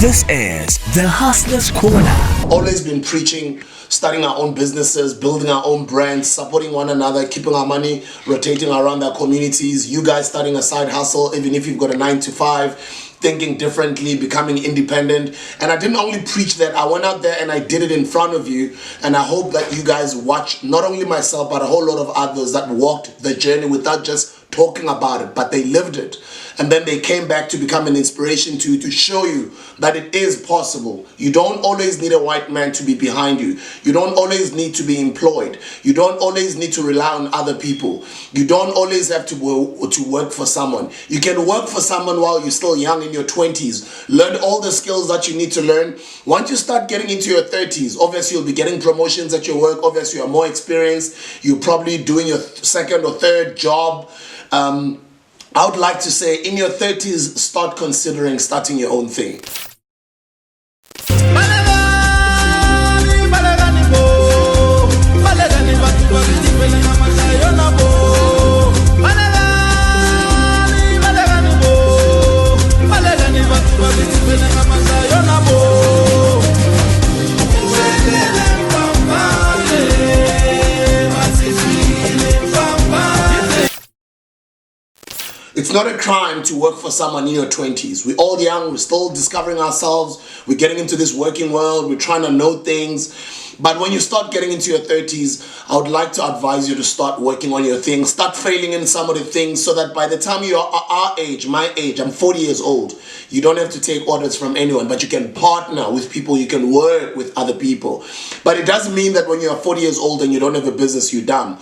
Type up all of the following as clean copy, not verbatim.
This is the Hustler's Corner. Always been preaching, starting our own businesses, building our own brands, supporting one another, keeping our money rotating around our communities. You guys starting a side hustle, even if you've got a 9-to-5, thinking differently, becoming independent. And I didn't only preach that, I went out there and I did it in front of you. And I hope that you guys watch not only myself, but a whole lot of others that walked the journey without just talking about it, but they lived it. And then they came back to become an inspiration to you, to show you that it is possible. You don't always need a white man to be behind you. You don't always need to be employed. You don't always need to rely on other people. You don't always have to work for someone. You can work for someone while you're still young in your 20s. Learn all the skills that you need to learn. Once you start getting into your 30s, obviously you'll be getting promotions at your work. Obviously you're more experienced. You're probably doing your second or third job. I would like to say in your 30s, start considering starting your own thing. It's not a crime to work for someone in your 20s. We're all young, we're still discovering ourselves, we're getting into this working world, we're trying to know things. But when you start getting into your 30s, I would like to advise you to start working on your things, start failing in some of the things so that by the time you are our age, my age, I'm 40 years old, you don't have to take orders from anyone, but you can partner with people, you can work with other people. But it doesn't mean that when you're 40 years old and you don't have a business, you're dumb,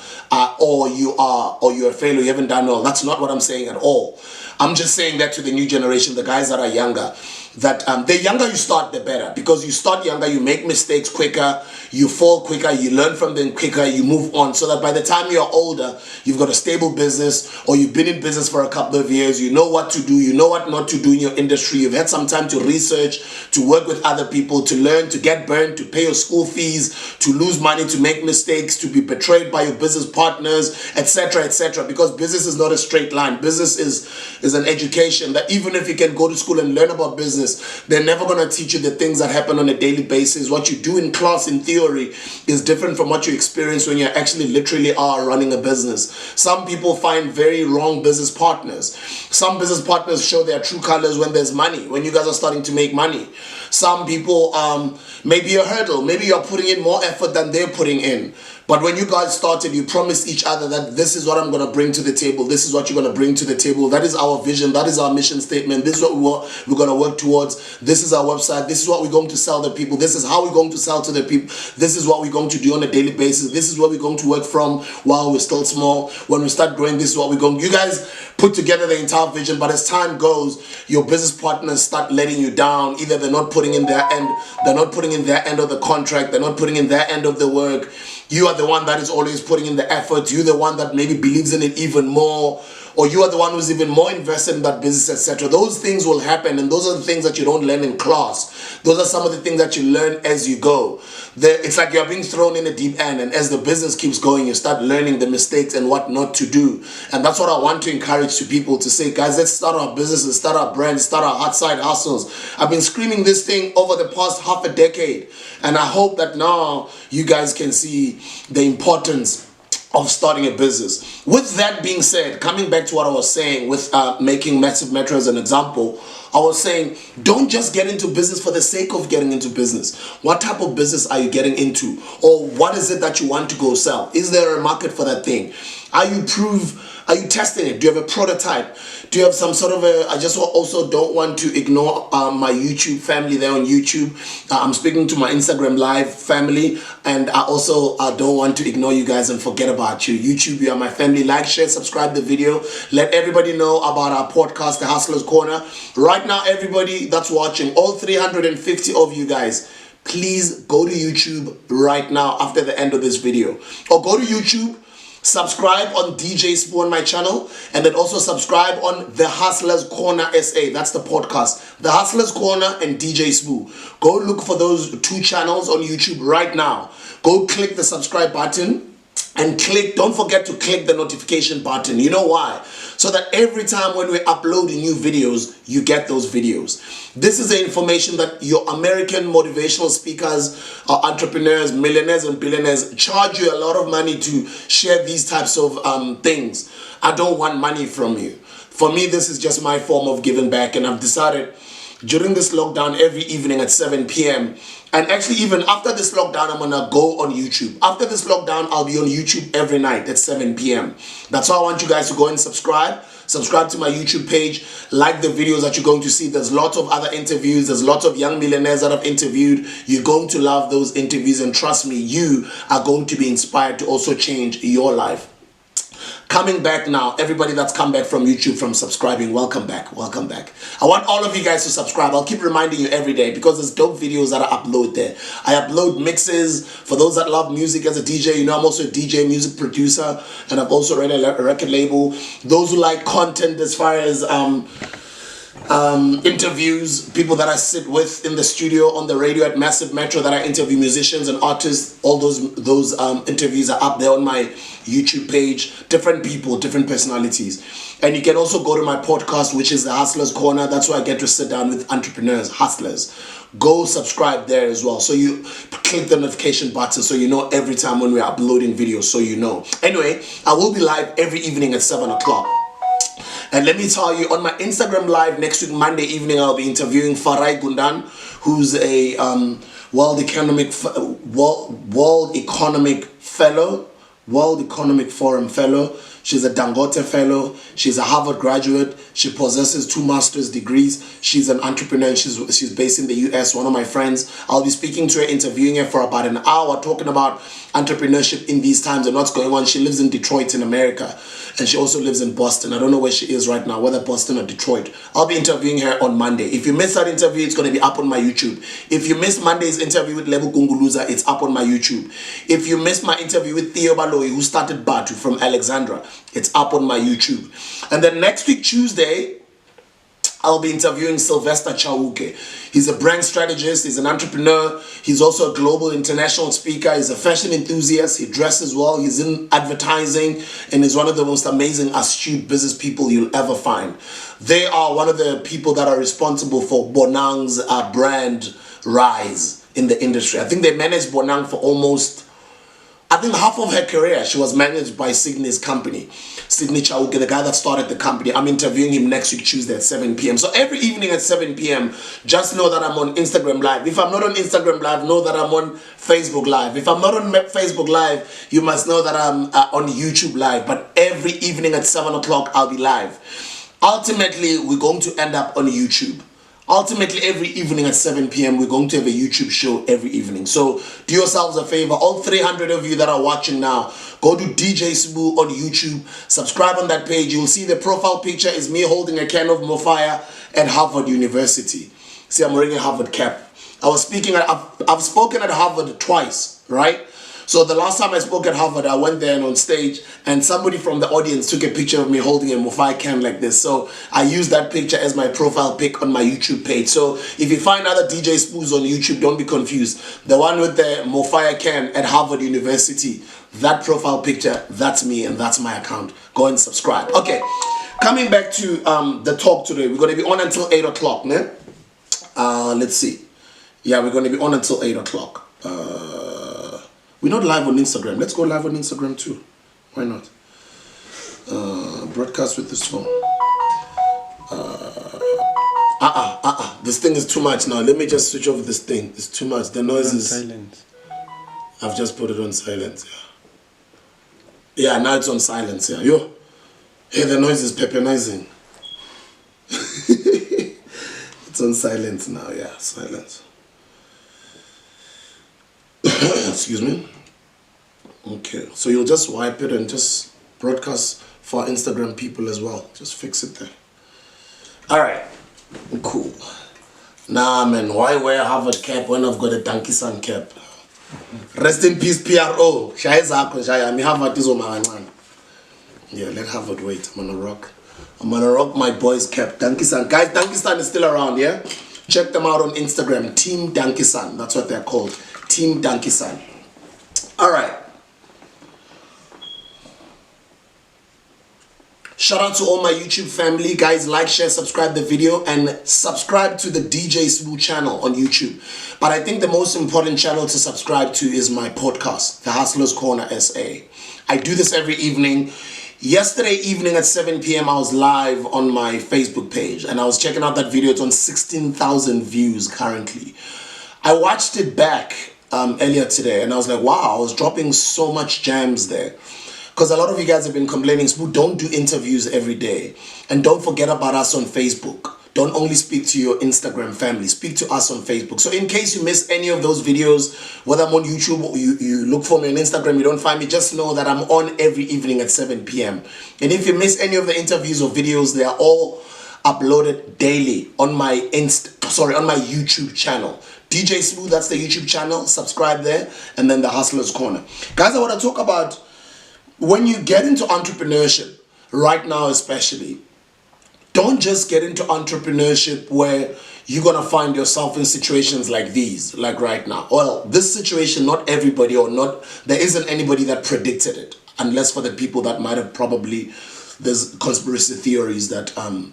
or you're a failure, you haven't done well. That's not what I'm saying at all. I'm just saying that to the new generation, the guys that are younger, that the younger you start, the better. Because you start younger, you make mistakes quicker, you fall quicker, you learn from them quicker, you move on. So that by the time you're older, you've got a stable business, or you've been in business for a couple of years, you know what to do, you know what not to do in your industry, you've had some time to research, to work with other people, to learn, to get burned, to pay your school fees, to lose money, to make mistakes, to be betrayed by your business partners, etc., etc. Because business is not a straight line. Business is an education that even if you can go to school and learn about business, they're never going to teach you the things that happen on a daily basis. What you do in class, in theory, is different from what you experience when you actually literally are running a business. Some people find very wrong business partners. Some business partners show their true colors when there's money, when you guys are starting to make money. Some people, maybe a hurdle, maybe you're putting in more effort than they're putting in. But when you guys started, you promised each other that this is what I'm going to bring to the table. This is what you're going to bring to the table. That is our vision. That is our mission statement. This is what we're going to work towards. This is our website. This is what we're going to sell to people. This is how we're going to sell to the people. This is what we're going to do on a daily basis. This is where we're going to work from while we're still small. When we start growing, this is what we're going to do. You guys put together the entire vision, but as time goes, your business partners start letting you down. Either they're not putting in their end, they're not putting in their end of the contract, they're not putting in their end of the work. You are the one that is always putting in the effort. You're the one that maybe believes in it even more, or you are the one who's even more invested in that business, etc. Those things will happen, and those are the things that you don't learn in class. Those are some of the things that you learn as you go. It's like you're being thrown in a deep end, and as the business keeps going, you start learning the mistakes and what not to do. And that's what I want to encourage to people, to say, guys, let's start our businesses, start our brands, start our hot side hustles. I've been screaming this thing over the past half a decade, and I hope that now you guys can see the importance of starting a business. With that being said, coming back to what I was saying with making Massive Metro as an example, I was saying, don't just get into business for the sake of getting into business. What type of business are you getting into? Or what is it that you want to go sell? Is there a market for that thing? Are you testing it? Do you have a prototype? Do you have some sort of I just also don't want to ignore my YouTube family there on YouTube. I'm speaking to my Instagram live family, and I also don't want to ignore you guys and forget about you. YouTube, you are my family. Like, share, subscribe the video. Let everybody know about our podcast, The Hustler's Corner. Right now, everybody that's watching, all 350 of you guys, please go to YouTube right now after the end of this video. Or go to YouTube, subscribe on DJ Sbu on my channel, and then also subscribe on The Hustler's Corner SA. That's the podcast. The Hustler's Corner and DJ Sbu. Go look for those two channels on YouTube right now. Go click the subscribe button and don't forget to click the notification button. You know why? so that every time when we're uploading new videos, you get those videos. This is the information that your American motivational speakers, entrepreneurs, millionaires and billionaires charge you a lot of money to share these types of things. I don't want money from you. For me, this is just my form of giving back, and I've decided during this lockdown every evening at 7 p.m. and actually even after this lockdown, I'm gonna go on YouTube. After this lockdown, I'll be on YouTube every night at 7 p.m. That's why I want you guys to go and subscribe to my YouTube page, like the videos that you're going to see. There's lots of other interviews, there's lots of young millionaires that I've interviewed. You're going to love those interviews, and trust me, you are going to be inspired to also change your life. Coming back now, everybody that's come back from YouTube from subscribing, welcome back, welcome back. I want all of you guys to subscribe. I'll keep reminding you every day because there's dope videos that I upload there. I upload mixes. For those that love music as a DJ, you know I'm also a DJ, music producer, and I've also run a record label. Those who like content as far as interviews, people that I sit with in the studio, on the radio at Massive Metro, that I interview musicians and artists, all those interviews are up there on my YouTube page. Different people, different personalities. And you can also go to my podcast, which is the Hustlers Corner. That's where I get to sit down with entrepreneurs, hustlers. Go subscribe there as well. So you click the notification button so you know every time when we're uploading videos, so you know. Anyway, I will be live every evening at 7 o'clock. And let me tell you, on my Instagram live next week, Monday evening, I'll be interviewing Farai Gundan, who's a World Economic Forum fellow. She's a Dangote fellow. She's a Harvard graduate. She possesses 2 master's degrees. She's an entrepreneur, and she's based in the US, one of my friends. I'll be speaking to her, interviewing her for about an hour, talking about entrepreneurship in these times and what's going on. She lives in Detroit in America, and she also lives in Boston. I don't know where she is right now, whether Boston or Detroit. I'll be interviewing her on Monday. If you missed that interview, it's going to be up on my YouTube. If you missed Monday's interview with Lebu Gunguluza, it's up on my YouTube. If you missed my interview with Theo Baloyi, who started Batu from Alexandra, it's up on my YouTube. And then next week, Tuesday, I'll be interviewing Sylvester Chauke. He's a brand strategist, he's an entrepreneur, he's also a global international speaker, he's a fashion enthusiast, he dresses well, he's in advertising, and he's one of the most amazing, astute business people you'll ever find. They are one of the people that are responsible for Bonang's brand rise in the industry. I think they managed Bonang for almost, I think half of her career. She was managed by Sydney's company. Sydney Chauke, the guy that started the company. I'm interviewing him next week, Tuesday at 7 p.m. So every evening at 7 p.m., just know that I'm on Instagram Live. If I'm not on Instagram Live, know that I'm on Facebook Live. If I'm not on Facebook Live, you must know that I'm on YouTube Live. But every evening at 7 o'clock, I'll be live. Ultimately, we're going to end up on YouTube. Ultimately, every evening at 7 p.m., we're going to have a YouTube show every evening. So do yourselves a favor. All 300 of you that are watching now, go to DJ Sbu on YouTube. Subscribe on that page. You'll see the profile picture is me holding a can of Mofaya at Harvard University. See, I'm wearing a Harvard cap. I've spoken at Harvard twice, right? So the last time I spoke at Harvard, I went there and on stage, and somebody from the audience took a picture of me holding a Mofai can like this. So I used that picture as my profile pic on my YouTube page. So if you find other DJ Spus on YouTube, don't be confused. The one with the Mofai can at Harvard University, that profile picture, that's me and that's my account. Go and subscribe. Okay, coming back to the talk today. We're going to be on until 8 o'clock, ne? Let's see. Yeah, we're going to be on until 8 o'clock. We're not live on Instagram. Let's go live on Instagram too. Why not? Broadcast with this phone. This thing is too much now. Let me just switch off this thing. It's too much. The noise is... silent. I've just put it on silence. Yeah, now it's on silence. Yeah. Yo. Hey, the noise is pepperizing. It's on silence now. Yeah, silence. Excuse me. Okay, so you'll just wipe it and just broadcast for our Instagram people as well. Just fix it there. Alright, cool. Nah man, why wear a Harvard cap when I've got a Donkey Sun cap? Rest in peace PRO. Yeah, let Harvard wait. I'm gonna rock my boy's cap. Donkey Sun. Guys, Donkey Sun is still around, yeah? Check them out on Instagram. Team Donkey Sun. That's what they're called. Team Donkey Sun. Alright. Shout out to all my YouTube family. Guys, like, share, subscribe the video, and subscribe to the DJ Sbu channel on YouTube. But I think the most important channel to subscribe to is my podcast, The Hustlers Corner SA. I do this every evening. Yesterday evening at 7 p.m. I was live on my Facebook page, and I was checking out that video. It's on 16,000 views currently. I watched it back earlier today, and I was like, wow, I was dropping so much jams there. Because a lot of you guys have been complaining, Sbu, don't do interviews every day. And don't forget about us on Facebook. Don't only speak to your Instagram family, speak to us on Facebook. So in case you miss any of those videos, whether I'm on YouTube or you look for me on Instagram, you don't find me, just know that I'm on every evening at 7 p.m. And if you miss any of the interviews or videos, they are all uploaded daily on my on my YouTube channel. DJ Sbu, that's the YouTube channel. Subscribe there. And then the Hustlers Corner. Guys, I want to talk about when you get into entrepreneurship, right now especially, don't just get into entrepreneurship where you're going to find yourself in situations like these, like right now. Well, this situation, not everybody there isn't anybody that predicted it, unless for the people that might have probably, there's conspiracy theories that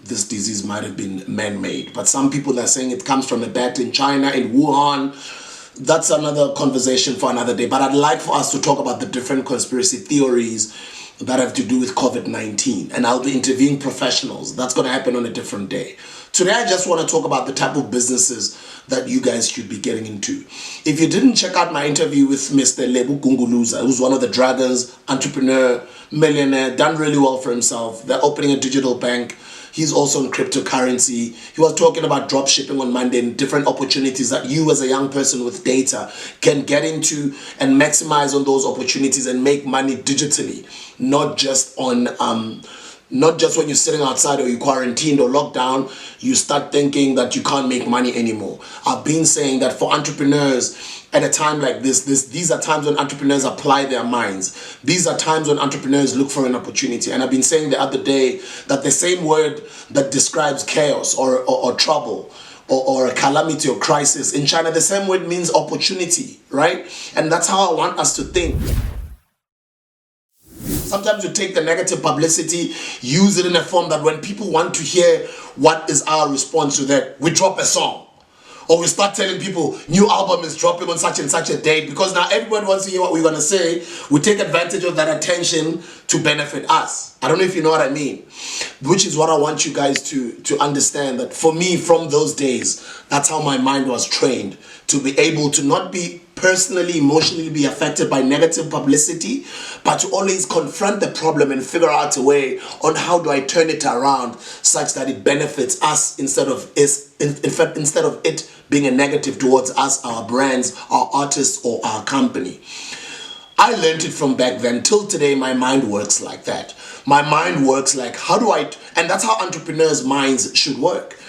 this disease might have been man-made. But some people are saying it comes from a bat in China, in Wuhan. That's another conversation for another day. But I'd like for us to talk about the different conspiracy theories that have to do with COVID-19. And I'll be interviewing professionals. That's going to happen on a different day. Today, I just want to talk about the type of businesses that you guys should be getting into. If you didn't check out my interview with Mr. Lebu Gunguluza, who's one of the dragons, entrepreneur, millionaire, done really well for himself. They're opening a digital bank. He's also in cryptocurrency. He was talking about drop shipping on Monday and different opportunities that you as a young person with data can get into and maximize on those opportunities and make money digitally, not just on not just when you're sitting outside or you're quarantined or locked down, you start thinking that you can't make money anymore. I've been saying that for entrepreneurs, at a time like these are times when entrepreneurs apply their minds. These are times when entrepreneurs look for an opportunity. And I've been saying the other day that the same word that describes chaos or trouble or a calamity or crisis in China, the same word means opportunity, right? And that's how I want us to think. Sometimes you take the negative publicity, use it in a form that when people want to hear what is our response to that, we drop a song. Or we start telling people, new album is dropping on such and such a date, because now everyone wants to hear what we're going to say. We take advantage of that attention to benefit us. I don't know if you know what I mean. Which is what I want you guys to understand, that for me, from those days, that's how my mind was trained, to be able to not be personally, emotionally be affected by negative publicity, but to always confront the problem and figure out a way on how do I turn it around such that it benefits us instead of it being a negative towards us, our brands, our artists, or our company. I learned it from back then. Till today, my mind works like that. My mind works like, and that's how entrepreneurs' minds should work.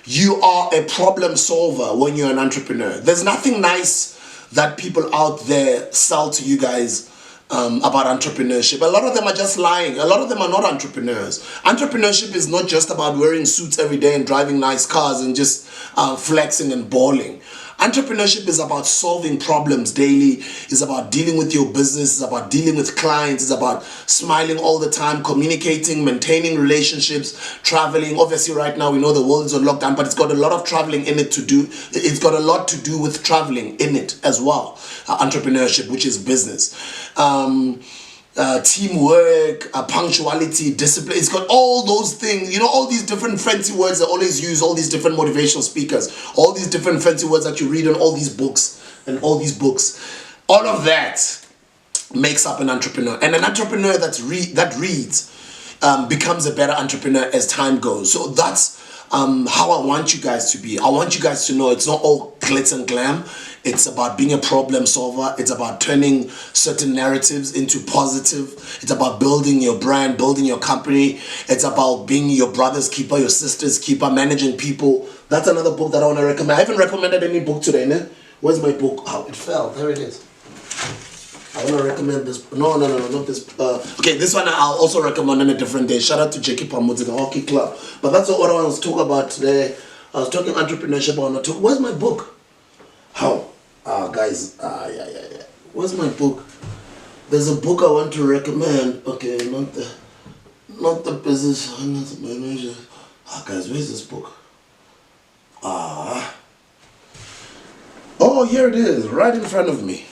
You are a problem solver when you're an entrepreneur. There's nothing nice that people out there sell to you guys about entrepreneurship. A lot of them are just lying. A lot of them are not entrepreneurs. Entrepreneurship is not just about wearing suits every day and driving nice cars and just flexing and balling. Entrepreneurship is about solving problems daily. It's about dealing with your business. It's about dealing with clients. It's about smiling all the time, communicating, maintaining relationships, traveling. Obviously, right now, we know the world is on lockdown, but it's got a lot of traveling in it to do. It's got a lot to do with traveling in it as well. Entrepreneurship, which is business. Teamwork, punctuality, discipline. It's got all those things, all these different fancy words that always use, all these different motivational speakers, all these different fancy words that you read in all these books and all these books. All of that makes up an entrepreneur. And an entrepreneur that reads becomes a better entrepreneur as time goes. So that's how I want you guys to be. I want you guys to know it's not all glitz and glam. It's about being a problem solver. It's about turning certain narratives into positive. It's about building your brand, building your company. It's about being your brother's keeper, your sister's keeper, managing people. That's another book that I want to recommend. I haven't recommended any book today, ne? Where's my book? Oh, it fell. There it is. I want to recommend this. No, not this. Okay, this one I'll also recommend on a different day. Shout out to Jackie Pamudzi, the hockey club. But that's what I was talking about today. I was talking entrepreneurship. Where's my book? How? Guys. Yeah. Where's my book? There's a book I want to recommend. Okay, not not the business, not the manager. Ah, guys, where's this book? Oh, here it is, right in front of me.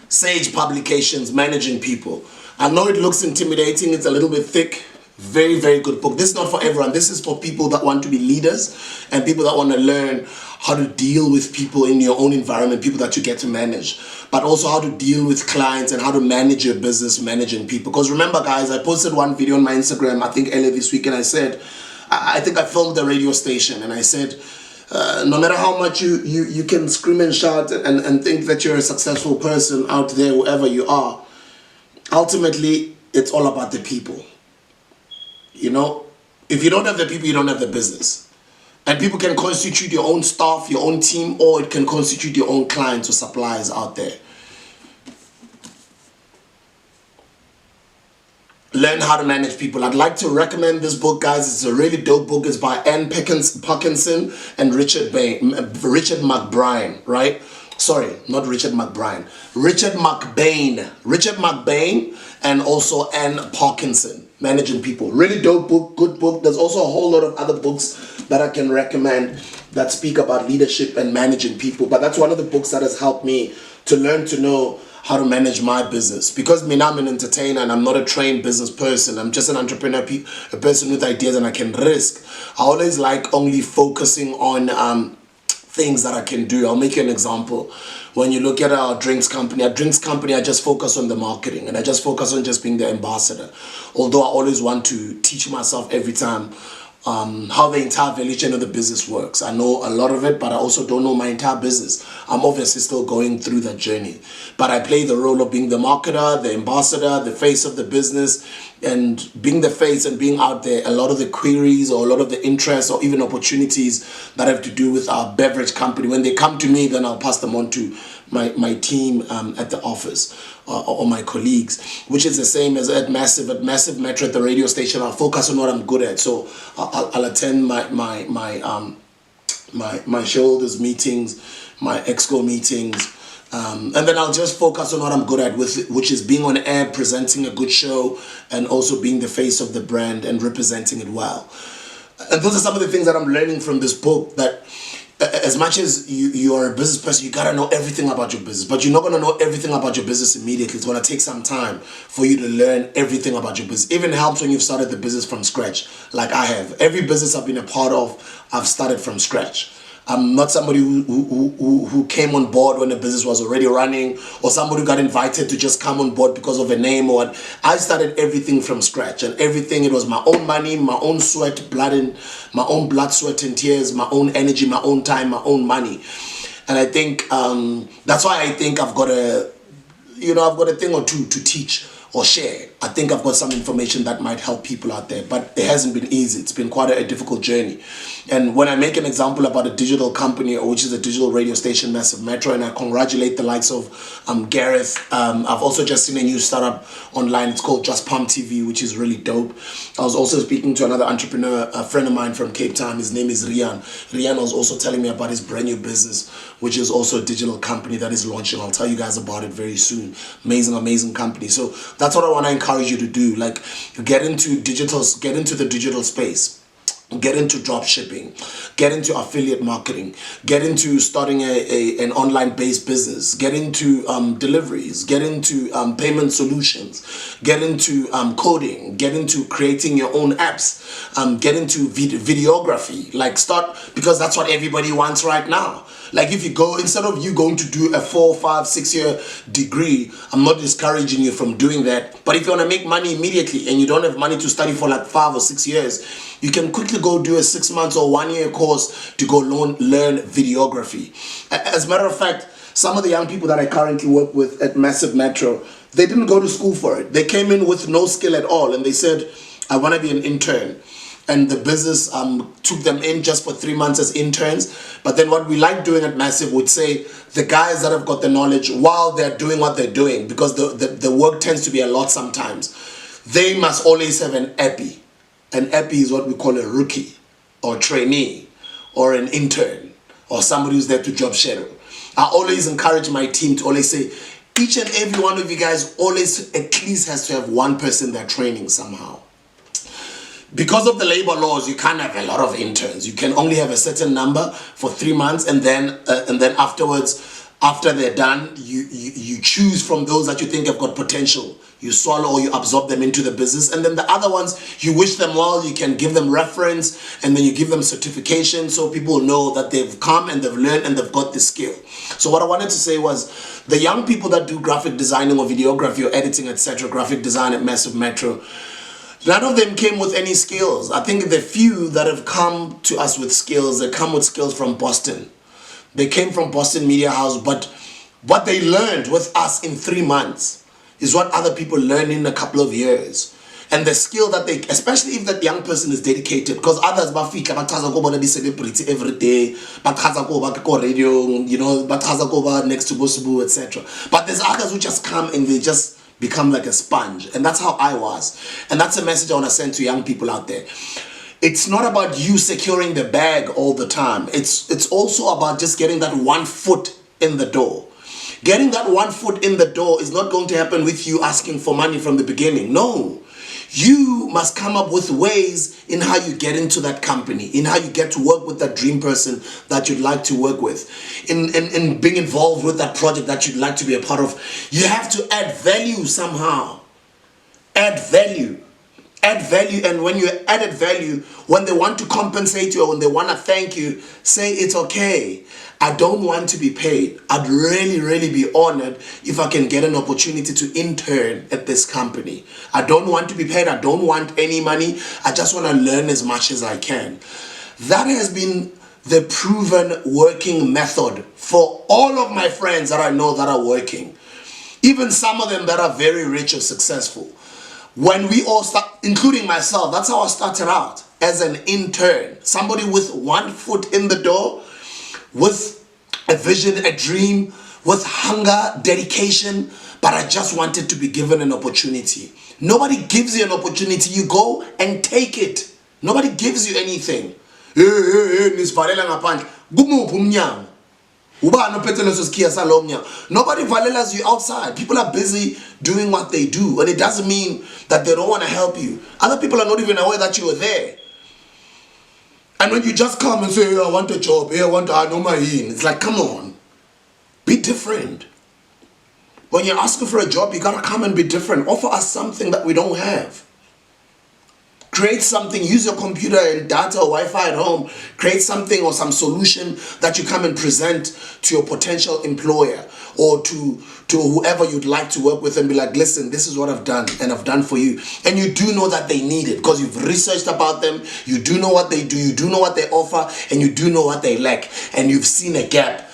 Sage Publications, Managing People. I know it looks intimidating, it's a little bit thick. Very, very good book. This is not for everyone. This is for people that want to be leaders and people that want to learn how to deal with people in your own environment, people that you get to manage, but also how to deal with clients and how to manage your business, managing people. Because remember, guys, I posted one video on my Instagram, I think earlier this week, and I said, I think I filmed the radio station, and I said, no matter how much you can scream and shout and think that you're a successful person out there, wherever you are, ultimately, it's all about the people. You know, if you don't have the people, you don't have the business. And people can constitute your own staff, your own team, or it can constitute your own clients or suppliers out there. Learn how to manage people. I'd like to recommend this book, guys. It's a really dope book. It's by Ann Parkinson and Richard McBride, right? Sorry, not Richard McBride. Richard McBain and also Ann Parkinson. Managing People. Really dope book, good book. There's also a whole lot of other books that I can recommend that speak about leadership and managing people. But that's one of the books that has helped me to learn to know how to manage my business. Because I'm an entertainer and I'm not a trained business person. I'm just an entrepreneur, a person with ideas and I can risk. I always like only focusing on things that I can do. I'll make you an example. When you look at our drinks company, I just focus on the marketing and I just focus on just being the ambassador. Although I always want to teach myself every time how the entire value chain of the business works. I know a lot of it, but I also don't know my entire business. I'm obviously still going through that journey. But I play the role of being the marketer, the ambassador, the face of the business, and being the face and being out there. A lot of the queries or a lot of the interests or even opportunities that have to do with our beverage company, when they come to me, then I'll pass them on to my team at the office or my colleagues, which is the same as at Massive Metro at the radio station. I'll focus on what I'm good at. So I'll attend my shareholders meetings, my exco meetings, and then I'll just focus on what I'm good at, which is being on air, presenting a good show, and also being the face of the brand and representing it well. And those are some of the things that I'm learning from this book, that as much as you are a business person, you gotta know everything about your business, but you're not gonna know everything about your business immediately. It's gonna take some time for you to learn everything about your business. Even helps when you've started the business from scratch, like I have. Every business I've been a part of, I've started from scratch. I'm not somebody who came on board when the business was already running, or somebody who got invited to just come on board because of a name. Or I started everything from scratch, and everything, it was my own money, my own sweat, my own blood, sweat and tears, my own energy, my own time, my own money. And I think that's why I think I've got a thing or two to teach or share. I think I've got some information that might help people out there, but it hasn't been easy. It's been quite a difficult journey. And when I make an example about a digital company, which is a digital radio station, Massive Metro, and I congratulate the likes of Gareth. I've also just seen a new startup online. It's called Just Pump TV, which is really dope. I was also speaking to another entrepreneur, a friend of mine from Cape Town. His name is Rian. Rian was also telling me about his brand new business, which is also a digital company that is launching. I'll tell you guys about it very soon. Amazing company. So that's what I want to encourage you to do. Like, get into the digital space. Get into drop shipping, get into affiliate marketing, get into starting an online based business, get into deliveries, get into payment solutions, get into coding, get into creating your own apps, get into videography. Like, start, because that's what everybody wants right now. Like, if you go, instead of you going to do a 4, 5, 6 year degree, I'm not discouraging you from doing that. But if you want to make money immediately and you don't have money to study for like 5 or 6 years, you can quickly go do a 6 months or 1 year course to go learn videography. As a matter of fact, some of the young people that I currently work with at Massive Metro, they didn't go to school for it. They came in with no skill at all, and they said, I want to be an intern. And the business took them in just for 3 months as interns. But then what we like doing at Massive would say, the guys that have got the knowledge while they're doing what they're doing, because the work tends to be a lot sometimes, they must always have an epi. An epi is what we call a rookie or trainee or an intern or somebody who's there to job shadow. I always encourage my team to always say, each and every one of you guys always at least has to have one person they're training somehow. Because of the labor laws, you can't have a lot of interns. You can only have a certain number for 3 months, and then afterwards, after they're done, you choose from those that you think have got potential. You swallow or you absorb them into the business, and then the other ones, you wish them well, you can give them reference, and then you give them certification so people know that they've come and they've learned and they've got the skill. So what I wanted to say was, the young people that do graphic designing or videography or editing, etc., graphic design at Massive Metro, none of them came with any skills. I think the few that have come to us with skills, they come with skills from Boston. They came from Boston Media House, but what they learned with us in 3 months is what other people learn in a couple of years. And the skill that they, especially if that young person is dedicated, because others bafika baqhaza go bona celebrity every day, baqhaza go radio, you know, baqhaza go next to Sbu, etc. But there's others who just come and they just become like a sponge. And that's how I was. And that's a message I want to send to young people out there. It's not about you securing the bag all the time. It's also about just getting that 1 foot in the door. Getting that 1 foot in the door is not going to happen with you asking for money from the beginning. No. You must come up with ways in how you get into that company, in how you get to work with that dream person that you'd like to work with, in being involved with that project that you'd like to be a part of. You have to add value somehow. Add value. Add value, and when you added value, when they want to compensate you or when they want to thank you, say it's okay. I don't want to be paid. I'd really, really be honored if I can get an opportunity to intern at this company. I don't want to be paid. I don't want any money. I just want to learn as much as I can. That has been the proven working method for all of my friends that I know that are working. Even some of them that are very rich or successful. When we all start, including myself, that's how I started out, as an intern. Somebody with 1 foot in the door, with a vision, a dream, with hunger, dedication, but I just wanted to be given an opportunity. Nobody gives you an opportunity. You go and take it. Nobody gives you anything. Nobody valelas you outside. People are busy doing what they do, and it doesn't mean that they don't want to help you. Other people are not even aware that you are there. And when you just come and say, hey, I want a job, hey, I know my in, it's like, come on, be different. When you're asking for a job, you gotta come and be different. Offer us something that we don't have. Create something, use your computer and data or Wi-Fi at home. Create something or some solution that you come and present to your potential employer or to whoever you'd like to work with and be like, listen, this is what I've done and I've done for you. And you do know that they need it because you've researched about them. You do know what they do. You do know what they offer and you do know what they lack. And you've seen a gap.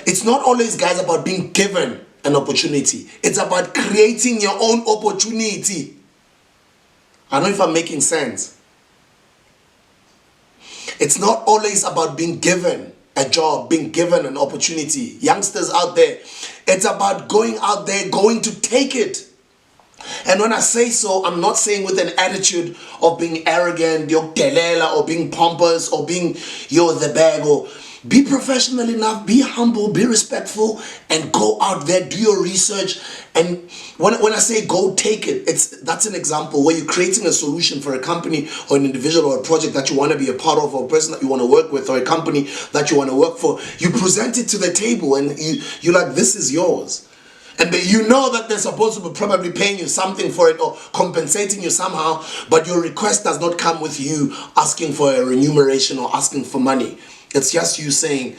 It's not always, guys, about being given an opportunity. It's about creating your own opportunity. I don't know if I'm making sense. It's not always about being given a job, being given an opportunity. Youngsters out there, it's about going out there, going to take it. And when I say so, I'm not saying with an attitude of being arrogant, or being pompous, or being you're the bag, or be professional enough, be humble, be respectful, and go out there, do your research. And when I say go take it, that's an example where you're creating a solution for a company or an individual or a project that you want to be a part of, or a person that you want to work with, or a company that you want to work for. You present it to the table and you're like, this is yours. And you know that they're supposed to be probably paying you something for it or compensating you somehow, but your request does not come with you asking for a remuneration or asking for money. It's just you saying,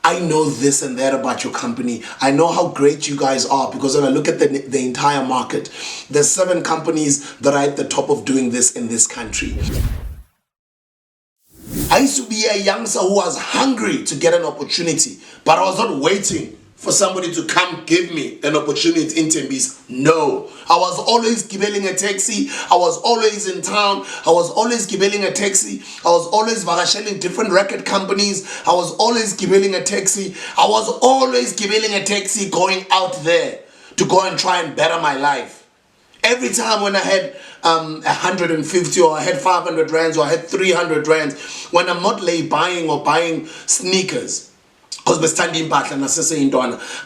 I know this and that about your company. I know how great you guys are, because when I look at the entire market, there's 7 companies that are at the top of doing this in this country. I used to be a youngster who was hungry to get an opportunity, but I was not waiting for somebody to come give me an opportunity in Tembis. No. I was always gibeling a taxi. I was always in town. I was always gibeling a taxi. I was always vagasheling different record companies. I was always gibeling a taxi. I was always gibeling a taxi going out there to go and try and better my life. Every time when I had 150 or I had 500 rands or I had 300 rands, when I'm not buying sneakers, Because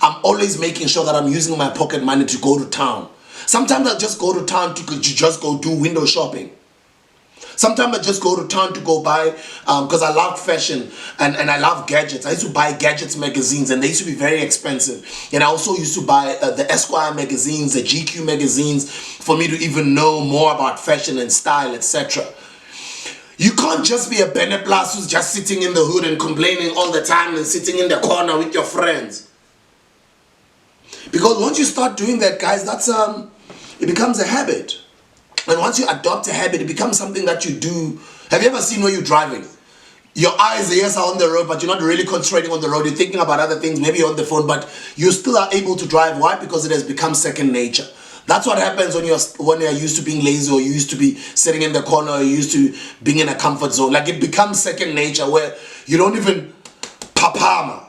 I'm always making sure that I'm using my pocket money to go to town. Sometimes I'll just go to town to just go do window shopping. Sometimes I just go to town to go buy, because I love fashion and I love gadgets. I used to buy gadgets magazines, and they used to be very expensive. And I also used to buy the Esquire magazines, the GQ magazines, for me to even know more about fashion and style, etc. You can't just be a Bene Plus who's just sitting in the hood and complaining all the time and sitting in the corner with your friends. Because once you start doing that, guys, that's it becomes a habit. And once you adopt a habit, it becomes something that you do. Have you ever seen where you're driving? Your eyes, yes, are on the road, but you're not really concentrating on the road. You're thinking about other things, maybe you're on the phone, but you still are able to drive. Why? Because it has become second nature. That's what happens when you're used to being lazy, or you used to be sitting in the corner, or you used to being in a comfort zone. Like, it becomes second nature where you don't even papama.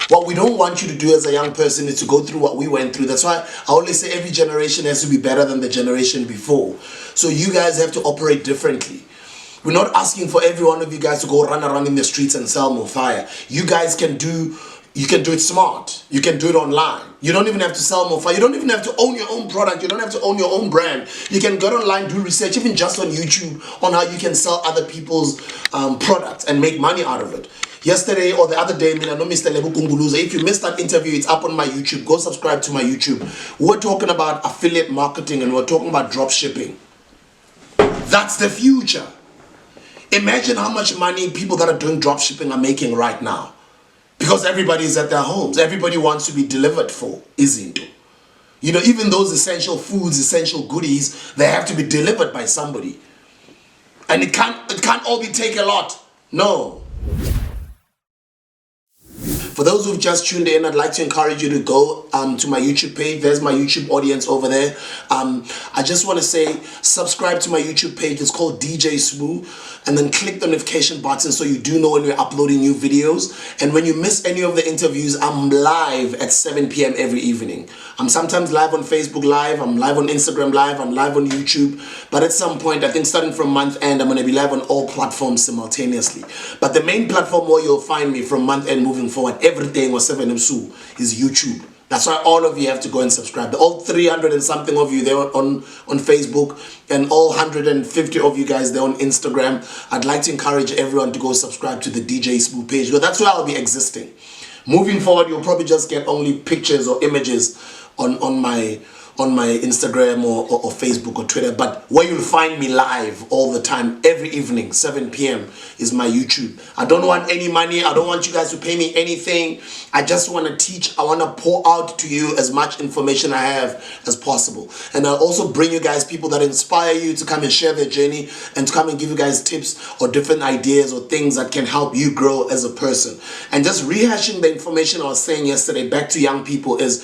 What we don't want you to do as a young person is to go through what we went through. That's why I always say every generation has to be better than the generation before. So you guys have to operate differently. We're not asking for every one of you guys to go run around in the streets and sell more fire. You guys can do it smart. You can do it online. You don't even have to sell more fire. You don't even have to own your own product. You don't have to own your own brand. You can go online, do research, even just on YouTube, on how you can sell other people's products and make money out of it. Yesterday or the other day, Mr. Lebu Kunguluza, if you missed that interview, it's up on my YouTube. Go subscribe to my YouTube. We're talking about affiliate marketing, and we're talking about drop shipping. That's the future. Imagine how much money people that are doing drop shipping are making right now. Because everybody is at their homes. Everybody wants to be delivered for, isn't it? You know, even those essential foods, essential goodies, they have to be delivered by somebody. And it can't all be take a lot. No. For those who've just tuned in, I'd like to encourage you to go to my YouTube page. There's my YouTube audience over there. I just want to say, subscribe to my YouTube page. It's called DJ Sbu. And then click the notification button so you do know when we're uploading new videos. And when you miss any of the interviews, I'm live at 7 p.m. every evening. I'm sometimes live on Facebook Live. I'm live on Instagram Live. I'm live on YouTube. But at some point, I think starting from month end, I'm going to be live on all platforms simultaneously. But the main platform where you'll find me from month end moving forward, everything was 7 Sbu is YouTube. That's why all of you have to go and subscribe. All 300 and something of you there on Facebook, and all 150 of you guys there on Instagram. I'd like to encourage everyone to go subscribe to the DJ Sbu page, because that's where I'll be existing. Moving forward, you'll probably just get only pictures or images on my Instagram or Facebook or Twitter, but where you'll find me live all the time, every evening, 7 p.m. is my YouTube. I don't want any money. I don't want you guys to pay me anything. I just want to teach. I want to pour out to you as much information I have as possible. And I'll also bring you guys people that inspire you to come and share their journey, and to come and give you guys tips or different ideas or things that can help you grow as a person. And just rehashing the information I was saying yesterday back to young people is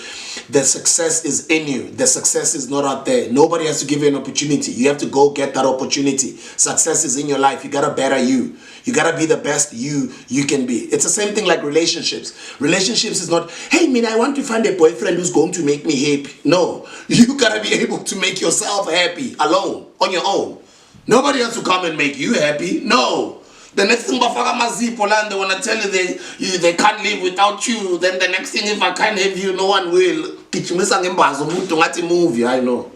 the success is in you. The success is not out there. Nobody has to give you an opportunity. You have to go get that opportunity. Success is in your life. You gotta better you. You gotta be the best you can be. It's the same thing like relationships. Relationships is not, hey man, I want to find a boyfriend who's going to make me happy. No, you gotta be able to make yourself happy alone, on your own. Nobody has to come and make you happy. No. The next thing, they want to tell you they can't live without you. Then the next thing, if I can't have you, no one will. Movie, I know.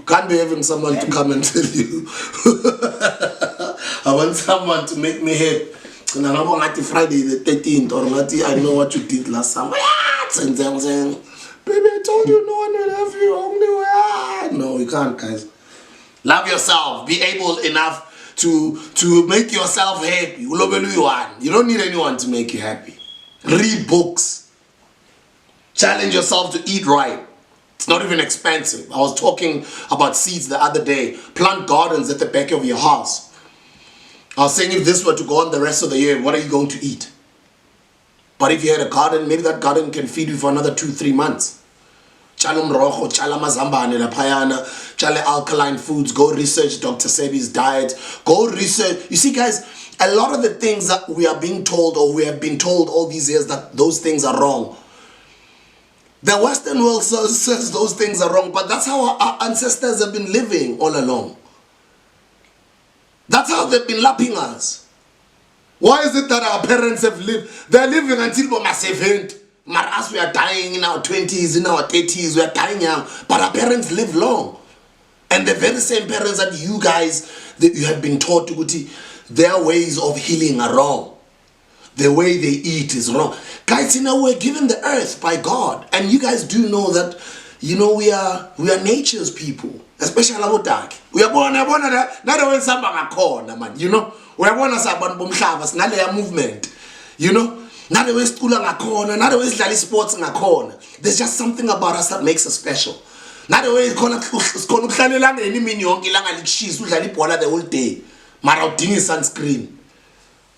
Can't be having someone to come and tell you. I want someone to make me happy. And I know Friday the 13th, or I know what you did last summer. Baby, I told you no one will have you. Only no, you can't, guys. Love yourself. Be able enough to make yourself happy. You don't need anyone to make you happy. Read books. Challenge yourself to eat right. It's not even expensive. I was talking about seeds the other day. Plant gardens at the back of your house. I was saying, if this were to go on the rest of the year, what are you going to eat? But if you had a garden, maybe that garden can feed you for another 2-3 months. Chala mrojo, chala mazambane lapayana, chala alkaline foods. Go research Dr. Sebi's diet. Go research. You see, guys, a lot of the things that we are being told, or we have been told all these years, that those things are wrong. The Western world says those things are wrong, but that's how our ancestors have been living all along. That's how they've been lapping us. Why is it that our parents have lived? They're living until we're 70. But us, we are dying in our 20s, in our 30s. We are dying young. But our parents live long. And the very same parents that you guys, that you have been taught to, their ways of healing are wrong. The way they eat is wrong. Guys, we're given the earth by God. And you guys do know that, we are nature's people. Especially Labotaki. We are born, not when somebody corner, man. We are born as a bomshavas, not a movement. Not the way school on a corner, not the way sports on a corner. There's just something about us that makes us special. Not the way it's going to any minion, she's the whole day. Marauding sunscreen.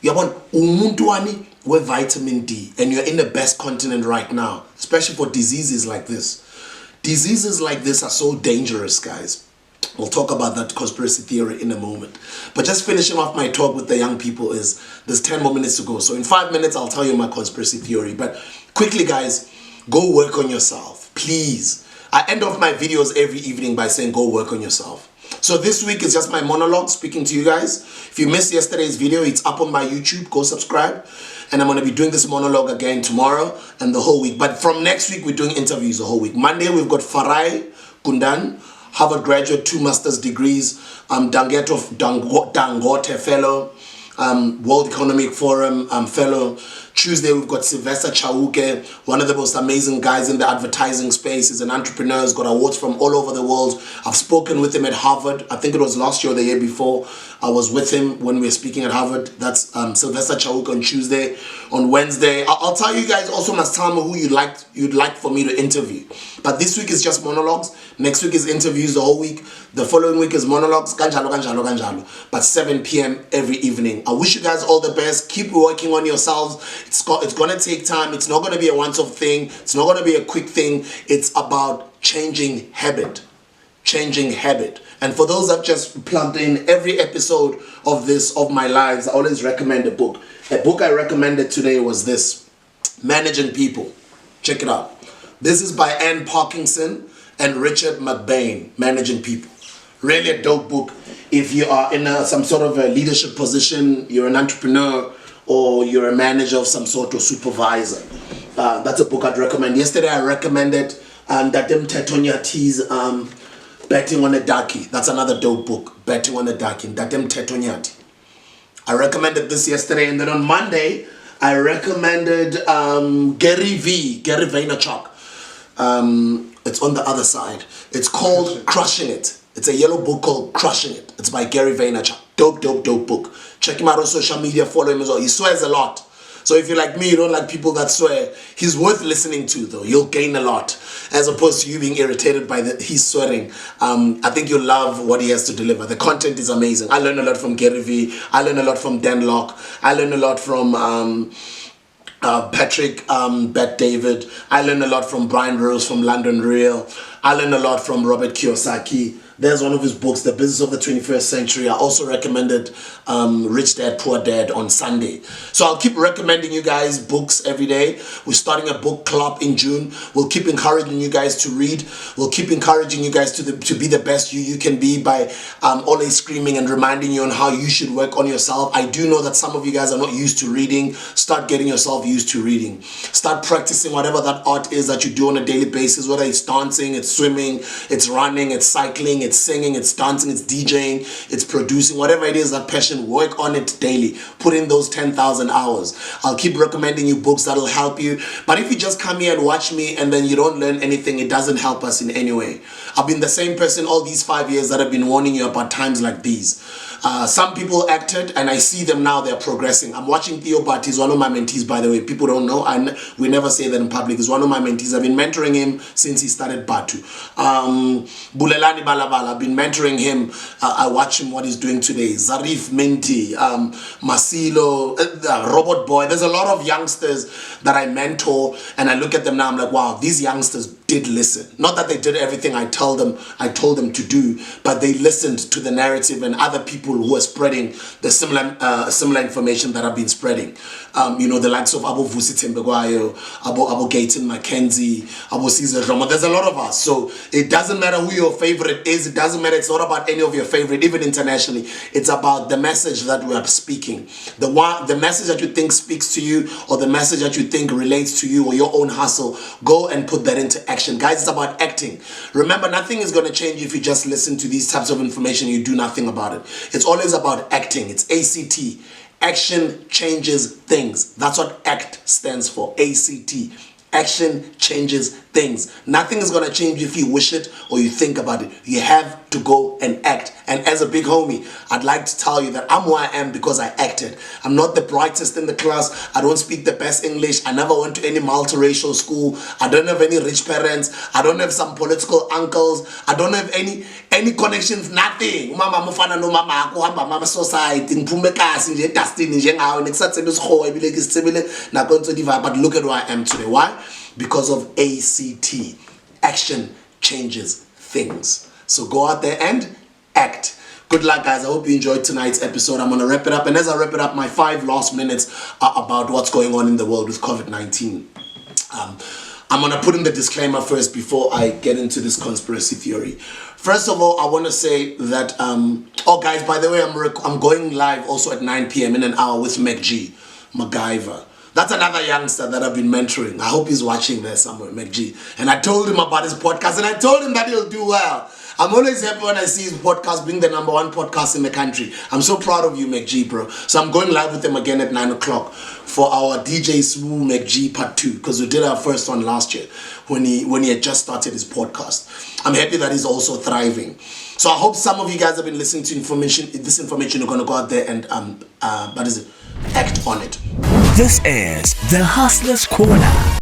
You're born umuntu with vitamin D, and you're in the best continent right now, especially for diseases like this. Diseases like this are so dangerous, guys. We'll talk about that conspiracy theory in a moment. But just finishing off my talk with the young people is, there's 10 more minutes to go. So in 5 minutes, I'll tell you my conspiracy theory. But quickly, guys, go work on yourself, please. I end off my videos every evening by saying, go work on yourself. So this week is just my monologue speaking to you guys. If you missed yesterday's video, it's up on my YouTube. Go subscribe. And I'm going to be doing this monologue again tomorrow and the whole week. But from next week, we're doing interviews the whole week. Monday, we've got Farai Kundan, Harvard graduate, 2 master's degrees, Dangote fellow, World Economic Forum fellow. Tuesday, we've got Sylvester Chauke, one of the most amazing guys in the advertising space. He's an entrepreneur, he's got awards from all over the world. I've spoken with him at Harvard. I think it was last year or the year before. I was with him when we were speaking at Harvard. That's Sylvester Chauke on Tuesday. On Wednesday, I'll tell you guys also, must tell me who you'd like for me to interview. But this week is just monologues. Next week is interviews the whole week. The following week is monologues. But 7 p.m. every evening. I wish you guys all the best. Keep working on yourselves. It's going to take time. It's not going to be a once-off thing. It's not going to be a quick thing. It's about changing habit. Changing habit. And for those that just plugged in, every episode of my lives, I always recommend a book. A book I recommended today was this, Managing People. Check it out. This is by Ann Parkinson and Richard McBain, Managing People. Really a dope book. If you are in some sort of a leadership position, you're an entrepreneur, or you're a manager of some sort or supervisor. That's a book I'd recommend. Yesterday I recommended Datem Tetonyati's Betting on a Ducky. That's another dope book, Betting on a Ducky. Datem Tetonyati. I recommended this yesterday, and then on Monday I recommended Gary Vaynerchuk. It's on the other side. It's called Crushing It. It's a yellow book called Crushing It. It's by Gary Vaynerchuk. Dope book. Check him out on social media, follow him as well. He swears a lot. So if you're like me, you don't like people that swear, he's worth listening to though. You'll gain a lot. As opposed to you being irritated by his swearing. I think you'll love what he has to deliver. The content is amazing. I learned a lot from Gary V. I learned a lot from Dan Locke. I learned a lot from Patrick Bet David. I learned a lot from Brian Rose from London Real. I learned a lot from Robert Kiyosaki. There's one of his books, The Business of the 21st Century. I also recommended Rich Dad, Poor Dad on Sunday. So I'll keep recommending you guys books every day. We're starting a book club in June. We'll keep encouraging you guys to read. We'll keep encouraging you guys to be the best you can be by always screaming and reminding you on how you should work on yourself. I do know that some of you guys are not used to reading. Start getting yourself used to reading. Start practicing whatever that art is that you do on a daily basis, whether it's dancing, it's swimming, it's running, it's cycling, it's singing, it's dancing, it's DJing, it's producing, whatever it is, that passion, work on it daily. Put in those 10,000 hours. I'll keep recommending you books that'll help you. But if you just come here and watch me and then you don't learn anything, it doesn't help us in any way. I've been the same person all these 5 years that have been warning you about times like these. Some people acted and I see them now, they're progressing. I'm watching Theo Bhat, he's one of my mentees, by the way. People don't know, and we never say that in public. He's one of my mentees. I've been mentoring him since he started Batu. Bulelani Balabala, I've been mentoring him. I watch him, what he's doing today. Zarif Minty, Masilo, Robot Boy. There's a lot of youngsters that I mentor, and I look at them now, I'm like, wow, these youngsters did listen. Not that they did everything I told them to do, but they listened to the narrative and other people who are spreading the similar information that I've been spreading. The likes of Abu Vusi Tembegwayo, Abu Gayton Mackenzie, Abu Caesar Romo. There's a lot of us. So it doesn't matter who your favorite is. It doesn't matter. It's not about any of your favorite, even internationally. It's about the message that we are speaking. The message that you think speaks to you, or the message that you think relates to you or your own hustle, go and put that into action. Guys, it's about acting. Remember, nothing is going to change if you just listen to these types of information and you do nothing about it. It's always about acting. It's ACT. Action changes things. That's what ACT stands for. ACT. Action changes things. Nothing is going to change if you wish it or you think about it. You have to go and act. And as a big homie, I'd like to tell you that I'm who I am because I acted. I'm not the brightest in the class. I don't speak the best English. I never went to any multiracial school. I don't have any rich parents. I don't have some political uncles. I don't have any connections, nothing. Mama mufana no mama kuhamba mama society ngiphume kasi nje dustini njengawe nekusathebe isihowa ibile kisithebele nakonto divide. But look at who I am today. Why? Because of ACT. Action changes things. So go out there and act. Good luck, guys. I hope you enjoyed tonight's episode. I'm going to wrap it up. And as I wrap it up, my 5 last minutes are about what's going on in the world with COVID-19. I'm going to put in the disclaimer first before I get into this conspiracy theory. First of all, I want to say that, guys, by the way, I'm going live also at 9 p.m. in an hour with MacGyver. That's another youngster that I've been mentoring. I hope he's watching there somewhere, MacG. And I told him about his podcast, and I told him that he'll do well. I'm always happy when I see his podcast being the #1 podcast in the country. I'm so proud of you, MacG, bro. So I'm going live with him again at 9 o'clock for our DJ Sbu MacG part 2, because we did our first one last year when he had just started his podcast. I'm happy that he's also thriving. So I hope some of you guys have been listening to this information. You're going to go out there and act on it. This is the Hustler's Corner.